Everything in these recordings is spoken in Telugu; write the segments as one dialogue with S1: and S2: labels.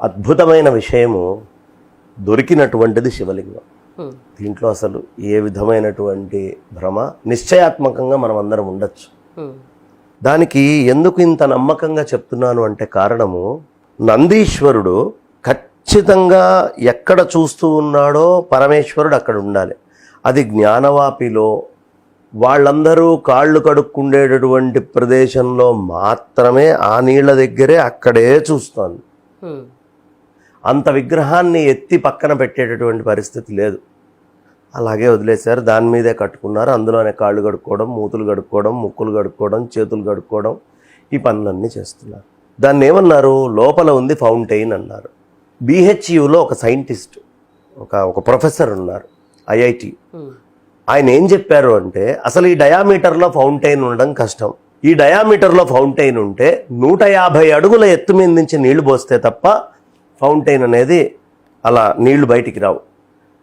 S1: అద్భుతమైన విషయము దొరికినటువంటిది శివలింగం. దీంట్లో అసలు ఏ విధమైనటువంటి భ్రమ, నిశ్చయాత్మకంగా మనం అందరం ఉండొచ్చు. దానికి ఎందుకు ఇంత నమ్మకంగా చెప్తున్నాను అంటే కారణము, నందీశ్వరుడు ఖచ్చితంగా ఎక్కడ చూస్తూ ఉన్నాడో పరమేశ్వరుడు అక్కడ ఉండాలి. అది జ్ఞానవాపిలో వాళ్ళందరూ కాళ్ళు కడుక్కుండేటటువంటి ప్రదేశంలో మాత్రమే ఆ నీళ్ల దగ్గరే అక్కడే చూస్తోంది. అంత విగ్రహాన్ని ఎత్తి పక్కన పెట్టేటటువంటి పరిస్థితి లేదు. అలాగే వదిలేశారు, దాని మీదే కట్టుకున్నారు. అందులోనే కాళ్ళు కడుక్కోవడం, మూతులు కడుక్కోవడం, ముక్కులు కడుక్కోవడం, చేతులు కడుక్కోవడం, ఈ పనులన్నీ చేస్తున్నారు. దాన్ని ఏమన్నారు, లోపల ఉంది ఫౌంటైన్ అన్నారు. BHUలో ఒక సైంటిస్ట్, ఒక ప్రొఫెసర్ ఉన్నారు, IIT. ఆయన ఏం చెప్పారు అంటే, అసలు ఈ డయామీటర్లో ఫౌంటైన్ ఉండడం కష్టం. ఈ డయామీటర్లో ఫౌంటైన్ ఉంటే 150 అడుగుల ఎత్తు మీద నుంచి నీళ్లు పోస్తే తప్ప ఫౌంటైన్ అనేది అలా నీళ్లు బయటికి రావు.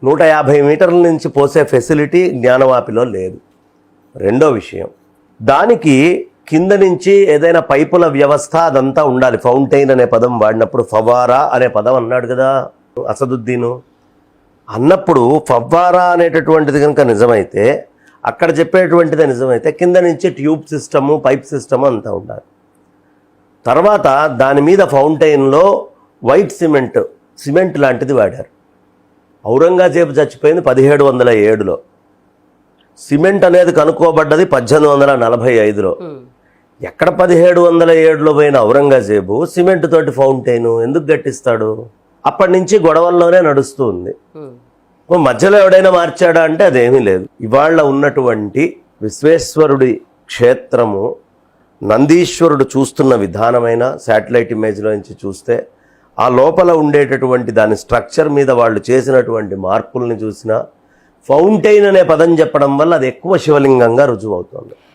S1: 150 మీటర్ల నుంచి పోసే ఫెసిలిటీ జ్ఞానవాపిలో లేదు. రెండో విషయం, దానికి కింద నుంచి ఏదైనా పైపుల వ్యవస్థ అదంతా ఉండాలి. ఫౌంటైన్ అనే పదం వాడినప్పుడు ఫవారా అనే పదం అన్నాడు కదా అసదుద్దీను. అన్నప్పుడు ఫవ్వారా అనేటటువంటిది కనుక నిజమైతే, అక్కడ చెప్పేటువంటిది నిజమైతే, కింద నుంచి ట్యూబ్ సిస్టము, పైప్ సిస్టము అంతా ఉండాలి. తర్వాత దాని మీద ఫౌంటైన్లో వైట్ సిమెంట్ లాంటిది వాడారు. ఔరంగజేబు చచ్చిపోయింది 1707లో. సిమెంట్ అనేది కనుక్కోబడ్డది 1845లో. ఎక్కడ 1707లో పోయిన ఔరంగజేబు సిమెంట్ తోటి ఫౌంటైన్ ఎందుకు కట్టిస్తాడు? అప్పటి నుంచి గొడవల్లోనే నడుస్తూ ఉంది. మధ్యలో ఎవడైనా మార్చాడా అంటే అదేమీ లేదు. ఇవాళ ఉన్నటువంటి విశ్వేశ్వరుడి క్షేత్రము, నందీశ్వరుడు చూస్తున్న విధానమైన శాటిలైట్ ఇమేజ్లో నుంచి చూస్తే, ఆ లోపల ఉండేటటువంటి దాని స్ట్రక్చర్ మీద వాళ్ళు చేసినటువంటి మార్పుల్ని చూసినా, ఫౌంటైన్ అనే పదం చెప్పడం వల్ల అది ఎక్కువ శివలింగంగా రుజువు అవుతుంది.